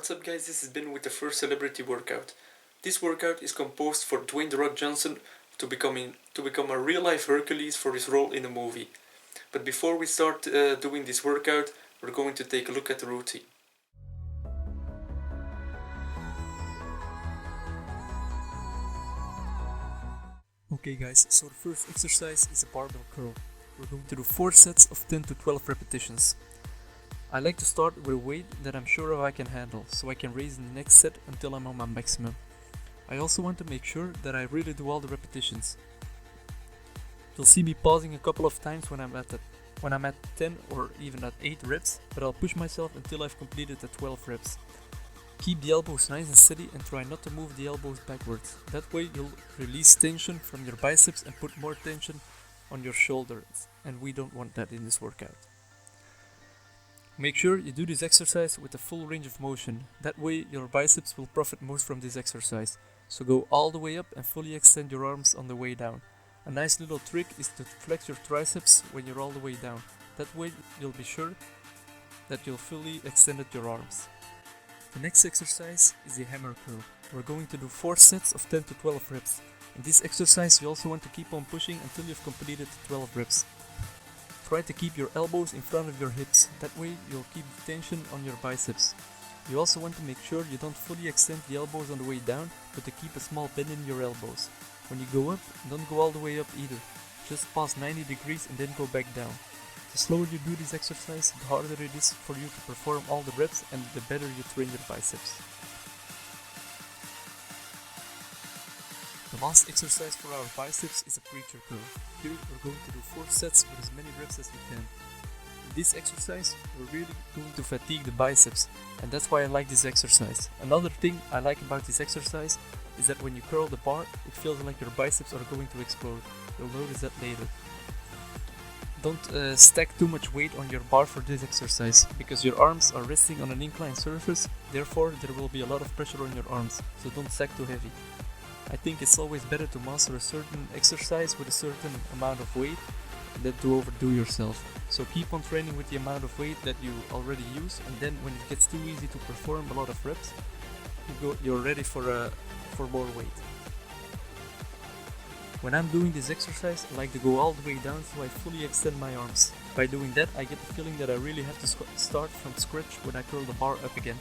What's up guys, this has been with the first celebrity workout. This workout is composed for Dwayne "The Rock" Johnson to become a real life Hercules for his role in a movie. But before we start doing this workout, we're going to take a look at the routine. Okay guys, so the first exercise is a barbell curl. We're going to do 4 sets of 10 to 12 repetitions. I like to start with a weight that I'm sure of I can handle, so I can raise in the next set until I'm on my maximum. I also want to make sure that I really do all the repetitions. You'll see me pausing a couple of times when I'm at 10 or even at 8 reps, but I'll push myself until I've completed the 12 reps. Keep the elbows nice and steady and try not to move the elbows backwards. That way you'll release tension from your biceps and put more tension on your shoulders, and we don't want that in this workout. Make sure you do this exercise with a full range of motion, that way your biceps will profit most from this exercise. So go all the way up and fully extend your arms on the way down. A nice little trick is to flex your triceps when you're all the way down, that way you'll be sure that you'll fully extended your arms. The next exercise is the hammer curl. We're going to do 4 sets of 10 to 12 reps. In this exercise you also want to keep on pushing until you've completed the 12 reps. Try to keep your elbows in front of your hips, that way you'll keep the tension on your biceps. You also want to make sure you don't fully extend the elbows on the way down, but to keep a small bend in your elbows. When you go up, don't go all the way up either. Just pass 90 degrees and then go back down. The slower you do this exercise, the harder it is for you to perform all the reps and the better you train your biceps. The last exercise for our biceps is a preacher curl. Here we're going to do 4 sets with as many reps as we can. In this exercise, we're really going to fatigue the biceps, and that's why I like this exercise. Another thing I like about this exercise is that when you curl the bar, it feels like your biceps are going to explode. You'll notice that later. Don't stack too much weight on your bar for this exercise, because your arms are resting on an inclined surface, therefore there will be a lot of pressure on your arms, so don't stack too heavy. I think it's always better to master a certain exercise with a certain amount of weight than to overdo yourself. So keep on training with the amount of weight that you already use, and then when it gets too easy to perform a lot of reps, you're ready for more weight. When I'm doing this exercise, I like to go all the way down so I fully extend my arms. By doing that, I get the feeling that I really have to start from scratch when I curl the bar up again.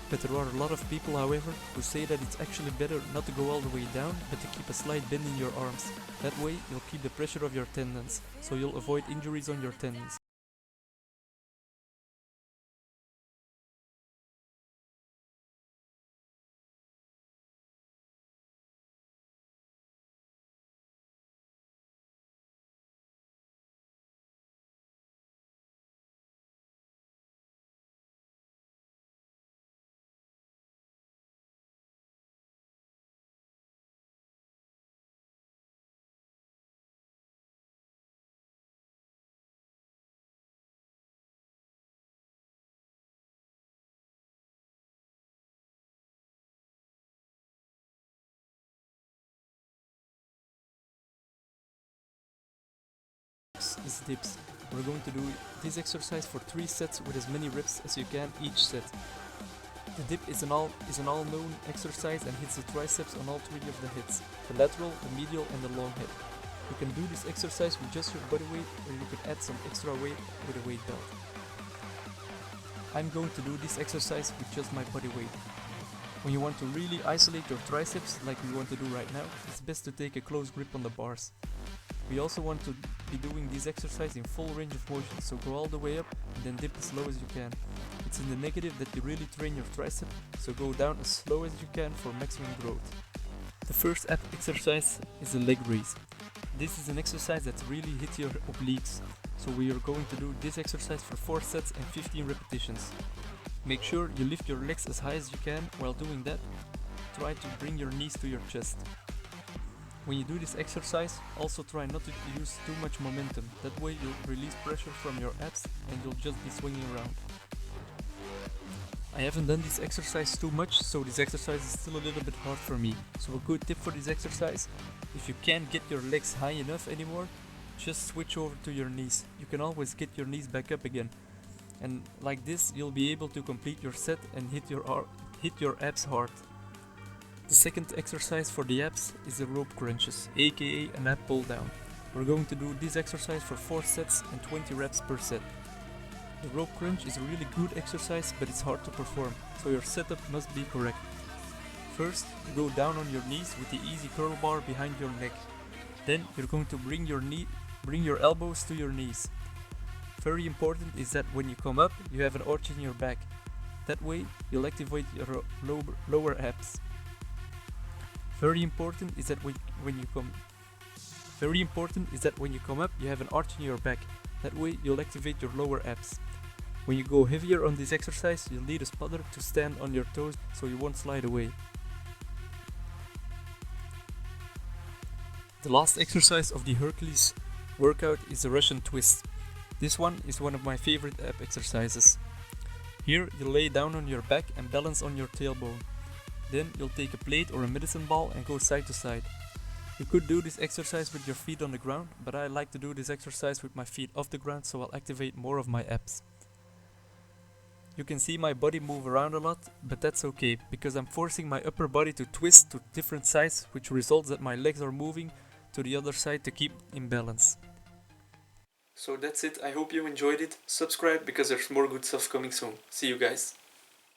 But there are a lot of people, however, who say that it's actually better not to go all the way down, but to keep a slight bend in your arms. That way you'll keep the pressure of your tendons, so you'll avoid injuries on your tendons. Is dips. We're going to do this exercise for 3 sets with as many reps as you can each set. The dip is an all-known exercise and hits the triceps on all 3 of the heads, the lateral, the medial and the long head. You can do this exercise with just your body weight, or you can add some extra weight with a weight belt. I'm going to do this exercise with just my body weight. When you want to really isolate your triceps, like we want to do right now, it's best to take a close grip on the bars. We also want to be doing this exercise in full range of motion, so go all the way up and then dip as low as you can. It's in the negative that you really train your tricep, so go down as slow as you can for maximum growth. The first exercise is a leg raise. This is an exercise that really hits your obliques, so we are going to do this exercise for 4 sets and 15 repetitions. Make sure you lift your legs as high as you can. While doing that, try to bring your knees to your chest. When you do this exercise, also try not to use too much momentum, that way you'll release pressure from your abs and you'll just be swinging around. I haven't done this exercise too much, so this exercise is still a little bit hard for me. So a good tip for this exercise, if you can't get your legs high enough anymore, just switch over to your knees. You can always get your knees back up again. and like this you'll be able to complete your set and hit your abs hard. The second exercise for the abs is the rope crunches, aka an ab pull down. We're going to do this exercise for 4 sets and 20 reps per set. The rope crunch is a really good exercise, but it's hard to perform, so your setup must be correct. First, you go down on your knees with the easy curl bar behind your neck. Then you're going to bring your elbows to your knees. Very important is that when you come up, you have an arch in your back. That way, you'll activate your lower abs. Very important is that when you come up, you have an arch in your back. That way, you'll activate your lower abs. When you go heavier on this exercise, you'll need a spotter to stand on your toes so you won't slide away. The last exercise of the Hercules workout is the Russian twist. This one is one of my favorite ab exercises. Here you lay down on your back and balance on your tailbone. Then you'll take a plate or a medicine ball and go side to side. You could do this exercise with your feet on the ground, but I like to do this exercise with my feet off the ground so I'll activate more of my abs. You can see my body move around a lot, but that's okay, because I'm forcing my upper body to twist to different sides, which results that my legs are moving to the other side to keep in balance. So that's it, I hope you enjoyed it. Subscribe because there's more good stuff coming soon. See you guys.